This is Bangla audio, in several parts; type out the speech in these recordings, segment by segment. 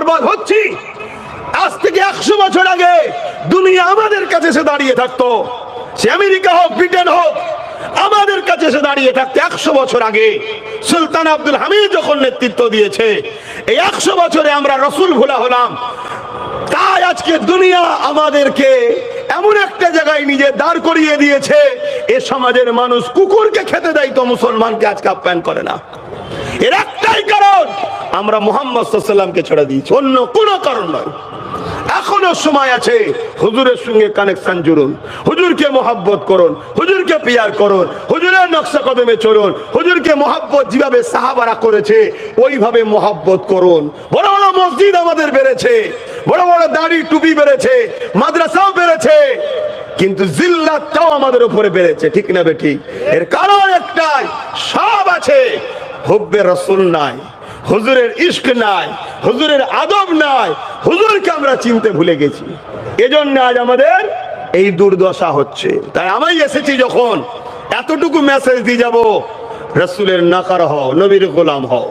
বরবাদ হচ্ছি। আজ থেকে 100 বছর আগে দুনিয়া আমাদের কাছে এসে দাঁড়িয়ে থাকতো, সে আমেরিকা হোক ব্রিটেন হোক, আমাদের কাছে এসে দাঁড়িয়ে থাকতে 100 বছর আগে সুলতান আব্দুল হামিদ যখন নেতৃত্ব দিয়েছে, এই 100 বছরে আমরা রসুল ভোলা হলাম। তাই আজকে দুনিয়া আমাদেরকে এমন একটা জায়গায় নিজে দাঁড় করিয়ে দিয়েছে, এ সমাজের মানুষ কুকুরকে খেতে দেয় তো মুসলমানকে আজকে আপ্যায়ন করে না। এর একটাই কারণ, আমরা মুহাম্মদ সাল্লাল্লাহু আলাইহি ওয়াসাল্লামকে ছেড়ে দিয়েছি, অন্য কোনো কারণ নয়। এখনো সময় আছে, হুজুরের সঙ্গে কানেকশন জুড়ুন, হুজুরকে মহব্বত করুন, হুজুরকে পিয়ার করুন, হুজুরের নকশা কদমে চলুন, হুজুরকে মহব্বত যেভাবে সাহাবারা করেছে ওইভাবে মহব্বত করুন। বড় বড় মসজিদ আমাদের বেড়েছে, বড় বড় দাড়ি টুপি বেড়েছে, মাদ্রাসাও বেড়েছে, কিন্তু জিল্লাতটাও আমাদের উপরে বেড়েছে, ঠিক না বেঠিক? এর কারণ একটাই, সব আছে, হুব্বে রাসূল নাই, হুজুরের ইশক নাই, হুজুরের আদব নাই, হুজুরকে আমরা চিনতে ভুলে গেছি। এজন্য আজ আমাদের এই দুর্দশা হচ্ছে। তাই আমি এসেছি যখন, এতটুকু মেসেজ দিয়ে যাব, রাসূলের নাকার হও, নবীর গোলাম হও।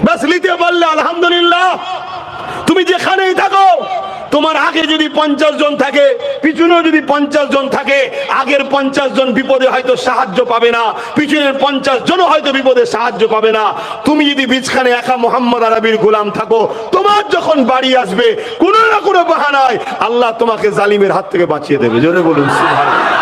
বাস নিতে পারলে আলহামদুলিল্লাহ। তুমি যেখানেই থাকো, তোমার আগে যদি 50 জন থাকে, পিছনেও যদি 50 জন থাকে, আগের 50 জন বিপদে হয়তো সাহায্য পাবে না, পিছনের 50 জনও হয়তো বিপদে সাহায্য পাবে না। তুমি যদি বিছখানে একা মুহাম্মদ আরবির গোলাম থাকো, তোমার যখন বাড়ি আসবে কোনো না কোনো বাহানায় আল্লাহ তোমাকে জালিমের হাত থেকে বাঁচিয়ে দেবে। জোরে বলুন সুবহানাল্লাহ।